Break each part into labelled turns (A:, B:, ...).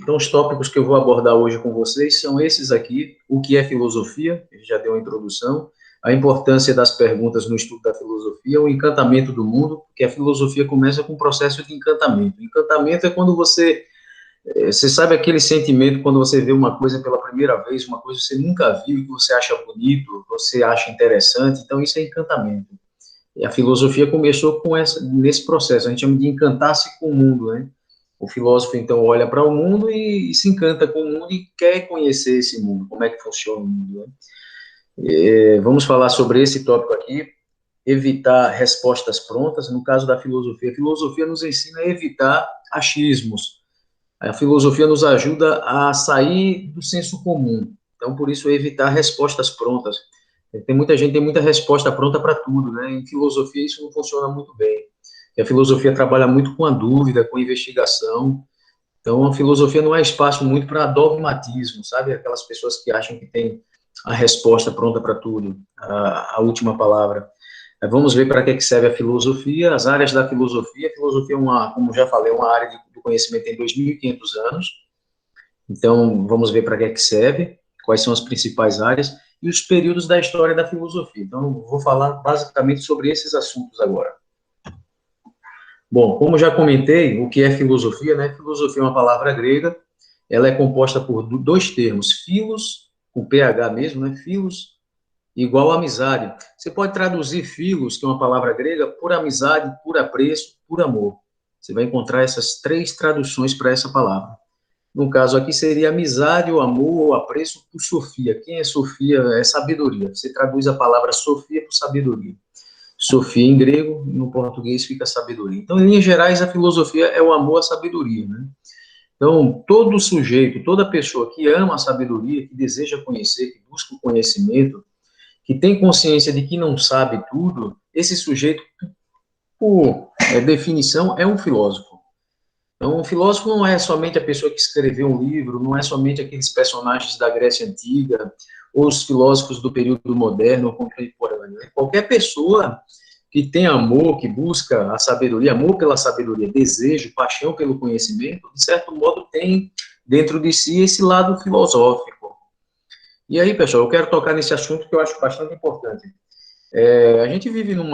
A: Então, os tópicos que eu vou abordar hoje com vocês são esses aqui: o que é filosofia, ele já deu uma introdução, a importância das perguntas no estudo da filosofia, o encantamento do mundo, porque a filosofia começa com um processo de encantamento. Encantamento é quando você sabe aquele sentimento quando você vê uma coisa pela primeira vez, uma coisa que você nunca viu, que você acha bonito, você acha interessante, então isso é encantamento. E a filosofia começou nesse processo, a gente chama de encantar-se com o mundo, né? O filósofo, então, olha para o mundo e se encanta com o mundo e quer conhecer esse mundo, como é que funciona o mundo, né? Vamos falar sobre esse tópico aqui, evitar respostas prontas. No caso da filosofia, a filosofia nos ensina a evitar achismos. A filosofia nos ajuda a sair do senso comum. Então, por isso, evitar respostas prontas. Tem muita gente tem muita resposta pronta para tudo, né? Em filosofia isso não funciona muito bem. E a filosofia trabalha muito com a dúvida, com a investigação. Então, a filosofia não é espaço muito para dogmatismo, sabe? Aquelas pessoas que acham que tem a resposta pronta para tudo, a última palavra. Vamos ver para que serve a filosofia, as áreas da filosofia. A filosofia é como já falei, uma área do conhecimento tem 2.500 anos. Então, vamos ver para que serve, quais são as principais áreas e os períodos da história da filosofia. Então, vou falar basicamente sobre esses assuntos agora. Bom, como já comentei, o que é filosofia, né? Filosofia é uma palavra grega, ela é composta por dois termos, philos, com PH mesmo, né? Philos, igual a amizade. Você pode traduzir philos, que é uma palavra grega, por amizade, por apreço, por amor. Você vai encontrar essas três traduções para essa palavra. No caso aqui seria amizade, ou amor, ou apreço por Sofia. Quem é Sofia? É sabedoria. Você traduz a palavra Sofia por sabedoria. Sofia em grego, no português fica sabedoria. Então, em linhas gerais, a filosofia é o amor à sabedoria, né? Então, todo sujeito, toda pessoa que ama a sabedoria, que deseja conhecer, que busca o conhecimento, que tem consciência de que não sabe tudo, esse sujeito, por definição, é um filósofo. Então, um filósofo não é somente a pessoa que escreveu um livro, não é somente aqueles personagens da Grécia Antiga, ou os filósofos do período moderno ou contemporâneo. Qualquer pessoa que tem amor, que busca a sabedoria, amor pela sabedoria, desejo, paixão pelo conhecimento, de certo modo tem dentro de si esse lado filosófico. E aí, pessoal, eu quero tocar nesse assunto que eu acho bastante importante. A gente vive num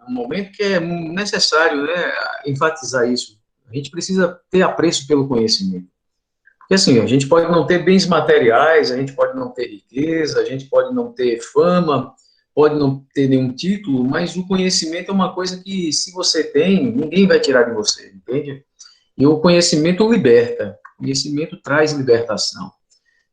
A: momento que é necessário, né, enfatizar isso. A gente precisa ter apreço pelo conhecimento. Porque, assim, a gente pode não ter bens materiais, a gente pode não ter riqueza, a gente pode não ter fama, pode não ter nenhum título, mas o conhecimento é uma coisa que, se você tem, ninguém vai tirar de você, entende? E o conhecimento liberta, o conhecimento traz libertação.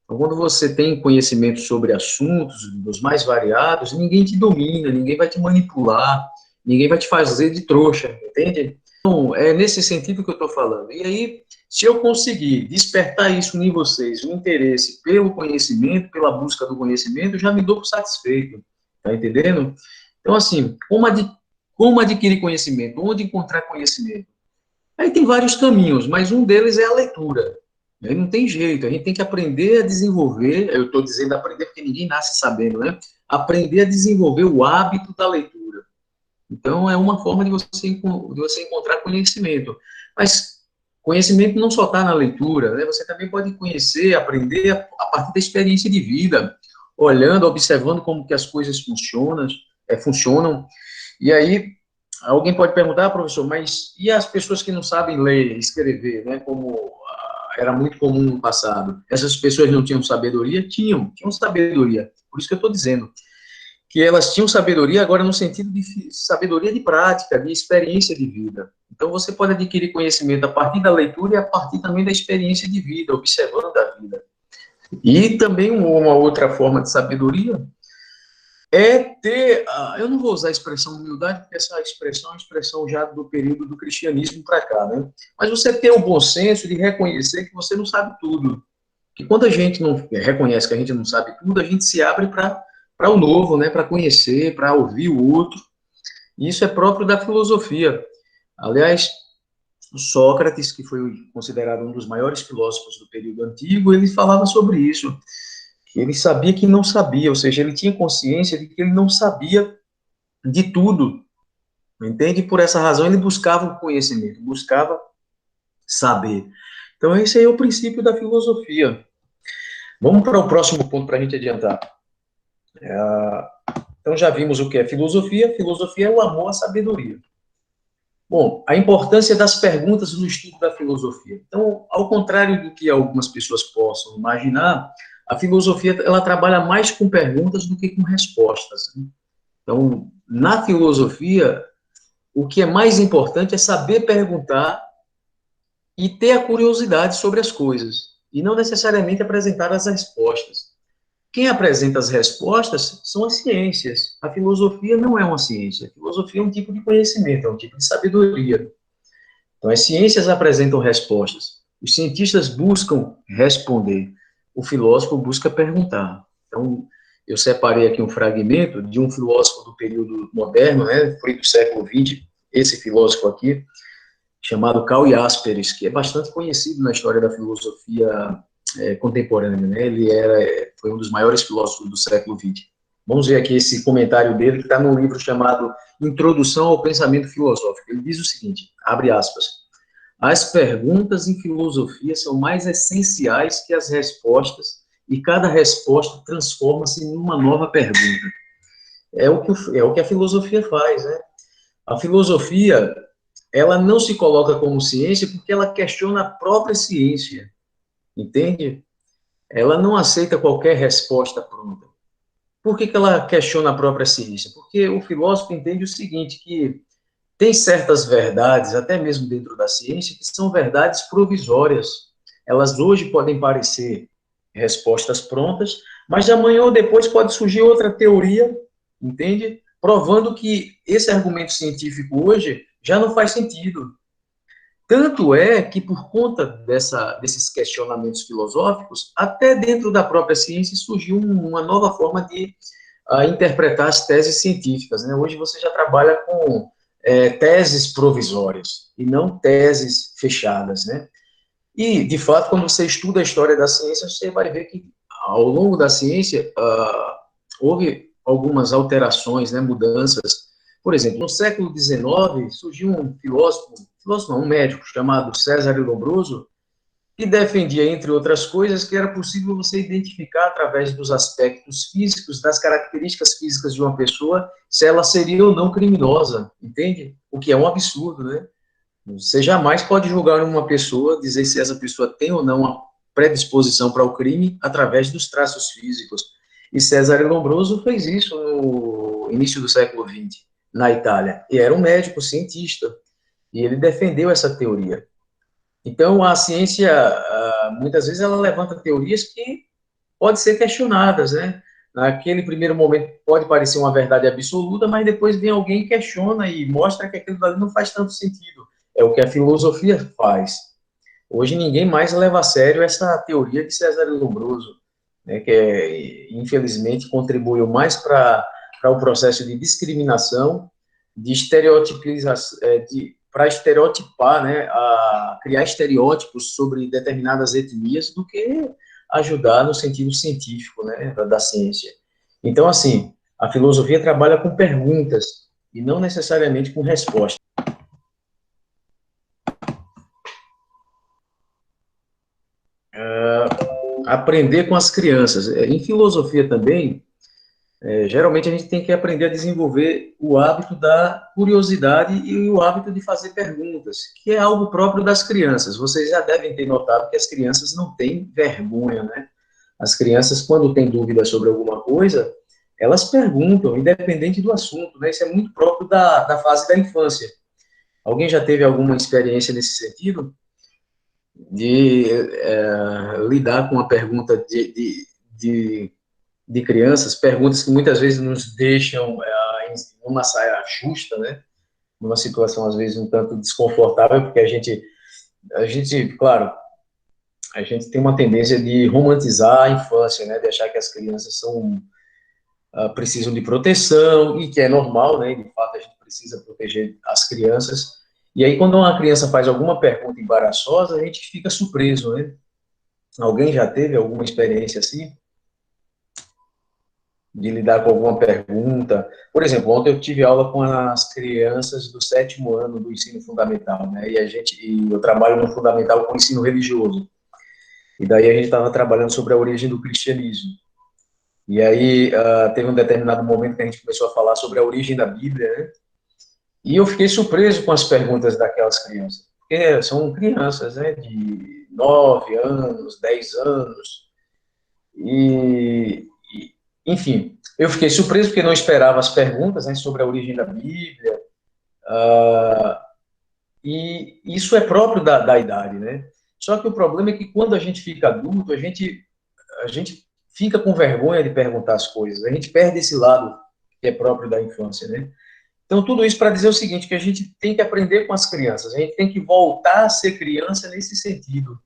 A: Então, quando você tem conhecimento sobre assuntos dos mais variados, ninguém te domina, ninguém vai te manipular, ninguém vai te fazer de trouxa, entende? Então, é nesse sentido que eu estou falando. E aí, se eu conseguir despertar isso em vocês, o interesse pelo conhecimento, pela busca do conhecimento, já me dou por satisfeito, tá entendendo? Então, assim, como adquirir conhecimento? Onde encontrar conhecimento? Aí tem vários caminhos, mas um deles é a leitura. Aí não tem jeito, a gente tem que aprender a desenvolver, eu estou dizendo aprender porque ninguém nasce sabendo, né? Aprender a desenvolver o hábito da leitura. Então, é uma forma de você encontrar conhecimento. Mas conhecimento não só está na leitura, né? Você também pode conhecer, aprender a partir da experiência de vida, olhando, observando como que as coisas funcionam. E aí, alguém pode perguntar, professor, mas e as pessoas que não sabem ler, escrever, né? Como era muito comum no passado. Essas pessoas não tinham sabedoria? Tinham sabedoria. Por isso que eu estou dizendo que elas tinham sabedoria agora no sentido de sabedoria de prática, de experiência de vida. Então, você pode adquirir conhecimento a partir da leitura e a partir também da experiência de vida, observando a vida. E também uma outra forma de sabedoria é ter, eu não vou usar a expressão humildade, porque essa expressão é uma expressão já do período do cristianismo para cá, né? Mas você ter o bom senso de reconhecer que você não sabe tudo. Que quando a gente não reconhece que a gente não sabe tudo, a gente se abre para o novo, né? Para conhecer, para ouvir o outro. E isso é próprio da filosofia. Aliás, Sócrates, que foi considerado um dos maiores filósofos do período antigo, ele falava sobre isso. Que ele sabia que não sabia, ou seja, ele tinha consciência de que ele não sabia de tudo, entende? Por essa razão ele buscava o conhecimento, buscava saber. Então, esse aí é o princípio da filosofia. Vamos para o próximo ponto para a gente adiantar. Então, já vimos o que é filosofia. Filosofia é o amor à sabedoria. Bom, a importância das perguntas no estudo da filosofia. Então, ao contrário do que algumas pessoas possam imaginar, a filosofia ela trabalha mais com perguntas do que com respostas, né? Então, na filosofia, o que é mais importante é saber perguntar e ter a curiosidade sobre as coisas, e não necessariamente apresentar as respostas. Quem apresenta as respostas são as ciências. A filosofia não é uma ciência. A filosofia é um tipo de conhecimento, é um tipo de sabedoria. Então, as ciências apresentam respostas. Os cientistas buscam responder. O filósofo busca perguntar. Então, eu separei aqui um fragmento de um filósofo do período moderno, né, foi do século XX, esse filósofo aqui, chamado Karl Jaspers, que é bastante conhecido na história da filosofia contemporânea, né? Foi um dos maiores filósofos do século XX. Vamos ver aqui esse comentário dele, que está num livro chamado Introdução ao Pensamento Filosófico. Ele diz o seguinte, abre aspas, as perguntas em filosofia são mais essenciais que as respostas, e cada resposta transforma-se em uma nova pergunta. É o que a filosofia faz, né? A filosofia, ela não se coloca como ciência porque ela questiona a própria ciência, entende? Ela não aceita qualquer resposta pronta. Por que ela questiona a própria ciência? Porque o filósofo entende o seguinte, que tem certas verdades, até mesmo dentro da ciência, que são verdades provisórias. Elas hoje podem parecer respostas prontas, mas de amanhã ou depois pode surgir outra teoria, entende? Provando que esse argumento científico hoje já não faz sentido. Tanto é que, por conta desses questionamentos filosóficos, até dentro da própria ciência surgiu uma nova forma de interpretar as teses científicas, né? Hoje você já trabalha com teses provisórias e não teses fechadas, né? E, de fato, quando você estuda a história da ciência, você vai ver que, ao longo da ciência, houve algumas alterações, né, mudanças. Por exemplo, no século XIX, surgiu um filósofo não, um médico chamado César Lombroso, que defendia, entre outras coisas, que era possível você identificar, através dos aspectos físicos, das características físicas de uma pessoa, se ela seria ou não criminosa, entende? O que é um absurdo, né? Você jamais pode julgar uma pessoa, dizer se essa pessoa tem ou não uma predisposição para o crime através dos traços físicos. E Cesare Lombroso fez isso no início do século XX, na Itália. E era um médico cientista. E ele defendeu essa teoria. Então, a ciência, muitas vezes, ela levanta teorias que podem ser questionadas, né? Naquele primeiro momento pode parecer uma verdade absoluta, mas depois vem alguém e questiona e mostra que aquilo ali não faz tanto sentido. É o que a filosofia faz. Hoje ninguém mais leva a sério essa teoria de César Lombroso, né, que infelizmente contribuiu mais para o processo de discriminação, de estereotipização, para estereotipar, né, a criar estereótipos sobre determinadas etnias, do que ajudar no sentido científico, né, da ciência. Então, assim, a filosofia trabalha com perguntas e não necessariamente com respostas. Aprender com as crianças. Em filosofia também, geralmente a gente tem que aprender a desenvolver o hábito da curiosidade e o hábito de fazer perguntas, que é algo próprio das crianças. Vocês já devem ter notado que as crianças não têm vergonha, né? As crianças, quando têm dúvidas sobre alguma coisa, elas perguntam, independente do assunto, né? Isso é muito próprio da fase da infância. Alguém já teve alguma experiência nesse sentido? De lidar com a pergunta de crianças, perguntas que muitas vezes nos deixam em uma saia justa, né? Numa situação, às vezes, um tanto desconfortável, porque claro, a gente tem uma tendência de romantizar a infância, né? De achar que as crianças precisam de proteção, e que é normal, né? De fato, a gente precisa proteger as crianças. E aí, quando uma criança faz alguma pergunta embaraçosa, a gente fica surpreso, né? Alguém já teve alguma experiência assim? de lidar com alguma pergunta. Por exemplo, ontem eu tive aula com as crianças do 7º ano do ensino fundamental, né? E eu trabalho no fundamental com ensino religioso. E daí a gente estava trabalhando sobre a origem do cristianismo. E aí teve um determinado momento que a gente começou a falar sobre a origem da Bíblia, né? E eu fiquei surpreso com as perguntas daquelas crianças, porque são crianças, né, de 9 anos, 10 anos, e, enfim, eu fiquei surpreso porque não esperava as perguntas, né, sobre a origem da Bíblia, e isso é próprio da idade, né? Só que o problema é que quando a gente fica adulto, a gente fica com vergonha de perguntar as coisas, a gente perde esse lado que é próprio da infância, né? Então, tudo isso para dizer o seguinte, que a gente tem que aprender com as crianças, a gente tem que voltar a ser criança nesse sentido,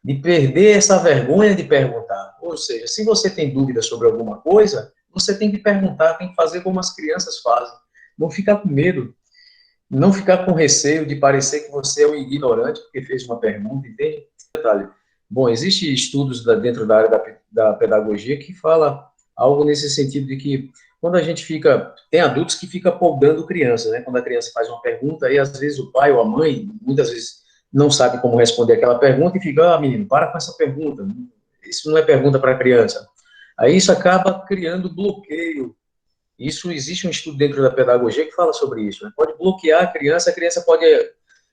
A: de perder essa vergonha de perguntar. Ou seja, se você tem dúvida sobre alguma coisa, você tem que perguntar, tem que fazer como as crianças fazem. Não ficar com medo, não ficar com receio de parecer que você é um ignorante porque fez uma pergunta, entende? Detalhe. Bom, existem estudos dentro da área da pedagogia que fala algo nesse sentido de que quando a gente fica, tem adultos que ficam podando criança, né? Quando a criança faz uma pergunta, aí às vezes o pai ou a mãe, muitas vezes não sabe como responder aquela pergunta e fica, menino, para com essa pergunta, isso não é pergunta para criança. Aí isso acaba criando bloqueio. Isso existe um estudo dentro da pedagogia que fala sobre isso, né? Pode bloquear a criança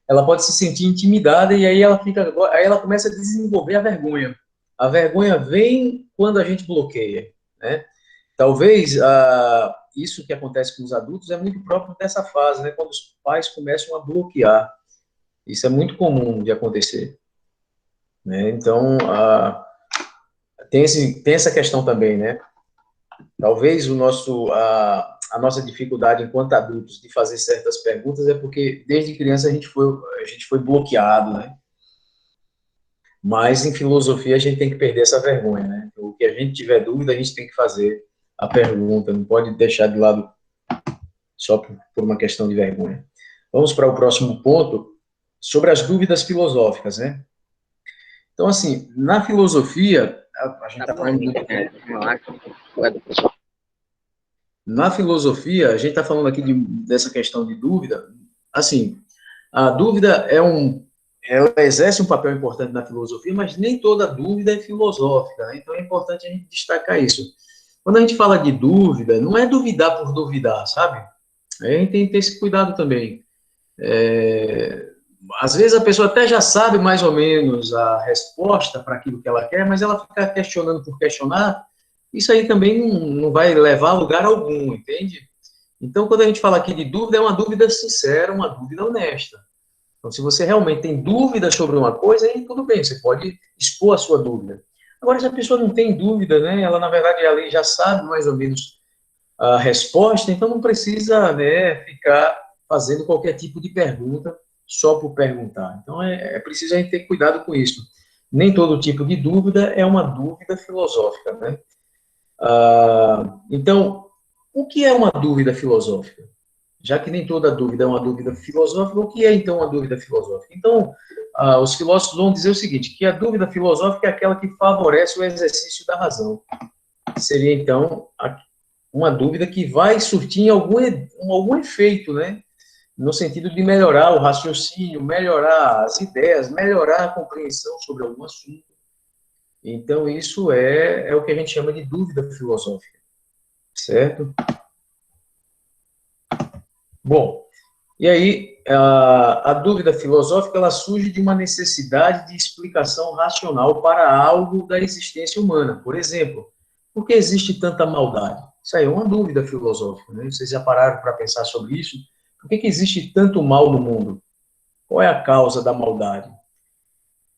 A: ela pode se sentir intimidada e aí ela começa a desenvolver a vergonha. A vergonha vem quando a gente bloqueia, né? Talvez isso que acontece com os adultos é muito próprio dessa fase, né? Quando os pais começam a bloquear. Isso é muito comum de acontecer, né? Então, tem essa questão também, né? Talvez a nossa dificuldade enquanto adultos de fazer certas perguntas é porque desde criança a gente foi bloqueado, né? Mas em filosofia a gente tem que perder essa vergonha, né? O que a gente tiver dúvida, a gente tem que fazer a pergunta, não pode deixar de lado só por uma questão de vergonha. Vamos para o próximo ponto, sobre as dúvidas filosóficas, né? Então, assim, na filosofia, a gente está falando muito aqui. Na filosofia, a gente está falando aqui dessa questão de dúvida. Assim, a dúvida ela exerce um papel importante na filosofia, mas nem toda dúvida é filosófica, né? Então é importante a gente destacar isso. Quando a gente fala de dúvida, não é duvidar por duvidar, sabe? A gente tem que ter esse cuidado também. Às vezes a pessoa até já sabe mais ou menos a resposta para aquilo que ela quer, mas ela fica questionando por questionar, isso aí também não vai levar a lugar algum, entende? Então, quando a gente fala aqui de dúvida, é uma dúvida sincera, uma dúvida honesta. Então, se você realmente tem dúvida sobre uma coisa, aí tudo bem, você pode expor a sua dúvida. Agora, se a pessoa não tem dúvida, né, ela, na verdade, ali já sabe mais ou menos a resposta, então não precisa, né, ficar fazendo qualquer tipo de pergunta só por perguntar. Então, é preciso a gente ter cuidado com isso. Nem todo tipo de dúvida é uma dúvida filosófica, né? Então, o que é uma dúvida filosófica? Já que nem toda dúvida é uma dúvida filosófica, o que é então uma dúvida filosófica? Então, os filósofos vão dizer o seguinte, que a dúvida filosófica é aquela que favorece o exercício da razão. Seria, então, uma dúvida que vai surtir algum efeito, né? No sentido de melhorar o raciocínio, melhorar as ideias, melhorar a compreensão sobre algum assunto. Então, isso é o que a gente chama de dúvida filosófica, certo? Bom, e aí, a dúvida filosófica, ela surge de uma necessidade de explicação racional para algo da existência humana. Por exemplo, por que existe tanta maldade? Isso aí é uma dúvida filosófica, né? Vocês já pararam para pensar sobre isso? Por que existe tanto mal no mundo? Qual é a causa da maldade?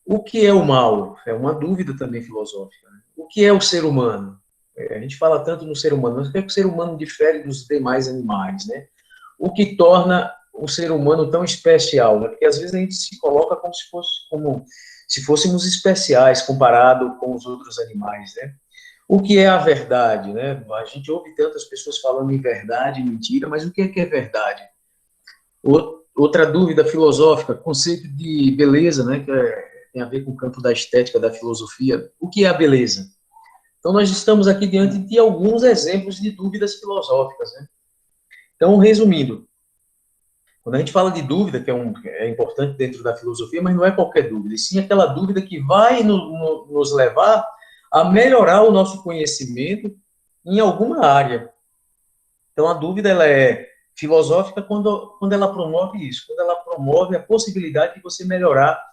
A: O que é o mal? É uma dúvida também filosófica, né? O que é o ser humano? A gente fala tanto no ser humano, mas o que é que o ser humano difere dos demais animais, né? O que torna o ser humano tão especial, né? Porque às vezes a gente se coloca como se fôssemos especiais comparado com os outros animais, né? O que é a verdade, né? A gente ouve tantas pessoas falando em verdade e mentira, mas o que é verdade? Outra dúvida filosófica, conceito de beleza, né? Tem a ver com o campo da estética, da filosofia. O que é a beleza? Então, nós estamos aqui diante de alguns exemplos de dúvidas filosóficas, né? Então, resumindo, quando a gente fala de dúvida, que é importante dentro da filosofia, mas não é qualquer dúvida, e sim aquela dúvida que vai nos levar a melhorar o nosso conhecimento em alguma área. Então, a dúvida ela é filosófica quando ela promove isso, quando ela promove a possibilidade de você melhorar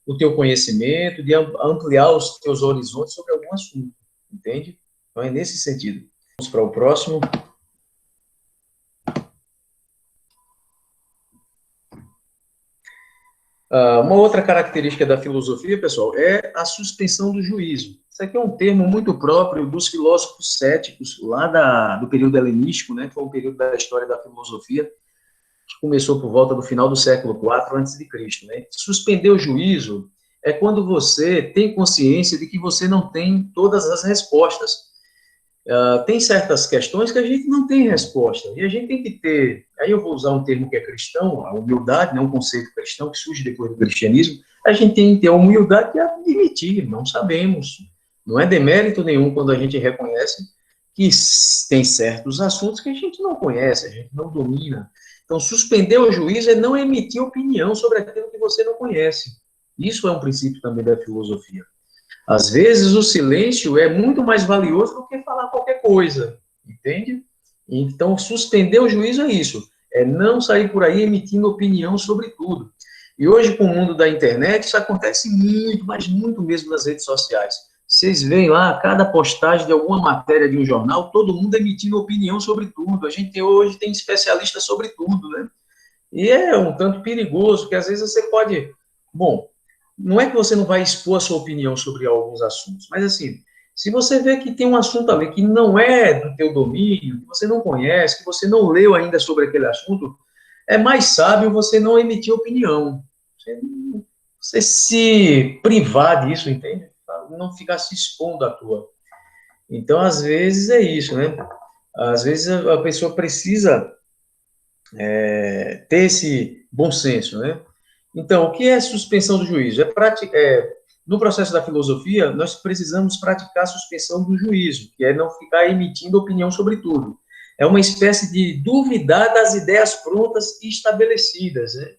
A: o teu conhecimento, de ampliar os teus horizontes sobre algum assunto, entende? Então, é nesse sentido. Vamos para o próximo. Uma outra característica da filosofia, pessoal, é a suspensão do juízo. Isso aqui é um termo muito próprio dos filósofos céticos, lá do período helenístico, né, que foi um período da história da filosofia, que começou por volta do final do século IV a.C., né? Suspender o juízo é quando você tem consciência de que você não tem todas as respostas. Tem certas questões que a gente não tem resposta, e a gente tem que ter, aí eu vou usar um termo que é cristão, a humildade, né, um conceito cristão que surge depois do cristianismo, a gente tem que ter a humildade de admitir, não sabemos, não é demérito nenhum quando a gente reconhece que tem certos assuntos que a gente não conhece, a gente não domina. Então, suspender o juízo é não emitir opinião sobre aquilo que você não conhece. Isso é um princípio também da filosofia. Às vezes, o silêncio é muito mais valioso do que falar qualquer coisa, entende? Então, suspender o juízo é isso, é não sair por aí emitindo opinião sobre tudo. E hoje, com o mundo da internet, isso acontece muito, mas muito mesmo nas redes sociais. Vocês veem lá, cada postagem de alguma matéria de um jornal, todo mundo emitindo opinião sobre tudo. A gente hoje tem especialista sobre tudo, né? E é um tanto perigoso, porque às vezes você pode... Bom, não é que você não vai expor a sua opinião sobre alguns assuntos, mas assim, se você vê que tem um assunto ali que não é do teu domínio, que você não conhece, que você não leu ainda sobre aquele assunto, é mais sábio você não emitir opinião. Você se privar disso, entende? Não ficar se expondo à toa. Então, às vezes é isso, né? Às vezes a pessoa precisa ter esse bom senso, né? Então, o que é suspensão do juízo? No processo da filosofia, nós precisamos praticar a suspensão do juízo, que é não ficar emitindo opinião sobre tudo. É uma espécie de duvidar das ideias prontas e estabelecidas, né?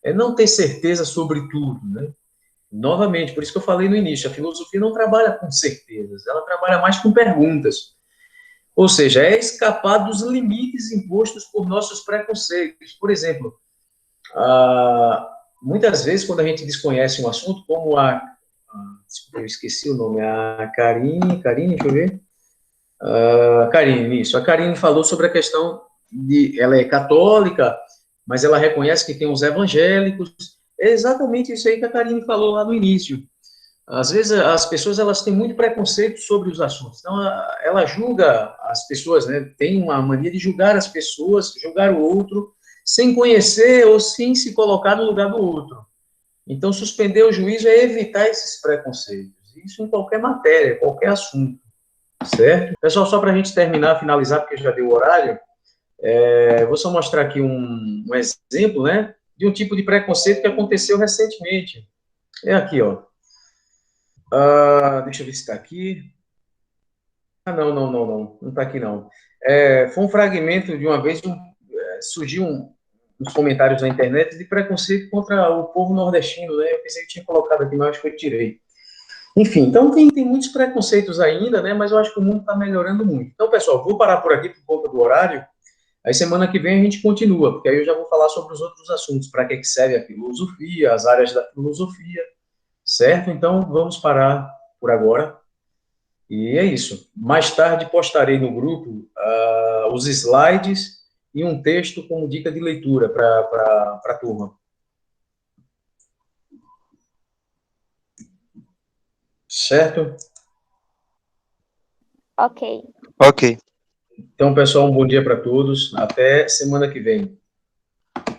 A: É não ter certeza sobre tudo, né? Novamente, por isso que eu falei no início, a filosofia não trabalha com certezas, ela trabalha mais com perguntas. Ou seja, é escapar dos limites impostos por nossos preconceitos. Por exemplo, muitas vezes, quando a gente desconhece um assunto, como eu esqueci o nome, a Karine, deixa eu ver. Karine, isso. A Karine falou sobre a questão ela é católica, mas ela reconhece que tem os evangélicos. É exatamente isso aí que a Karine falou lá no início. Às vezes as pessoas elas têm muito preconceito sobre os assuntos. Então ela julga as pessoas, né? Tem uma mania de julgar as pessoas, julgar o outro, sem conhecer ou sem se colocar no lugar do outro. Então suspender o juízo é evitar esses preconceitos. Isso em qualquer matéria, qualquer assunto, certo? Pessoal, só para a gente terminar, finalizar, porque já deu o horário, vou só mostrar aqui um exemplo, né? De um tipo de preconceito que aconteceu recentemente. É aqui, ó. Deixa eu ver se está aqui. Não está aqui não. Foi um fragmento de uma vez, surgiu uns comentários na internet de preconceito contra o povo nordestino, né? Eu pensei que tinha colocado aqui, mas acho que eu tirei. Enfim, então tem muitos preconceitos ainda, né? Mas eu acho que o mundo está melhorando muito. Então, pessoal, vou parar por aqui por conta do horário. Aí semana que vem a gente continua, porque aí eu já vou falar sobre os outros assuntos, para que serve a filosofia, as áreas da filosofia, certo? Então, vamos parar por agora. E é isso. Mais tarde postarei no grupo os slides e um texto como dica de leitura para a turma. Certo?
B: Ok.
C: Ok.
A: Então, pessoal, um bom dia para todos. Até semana que vem.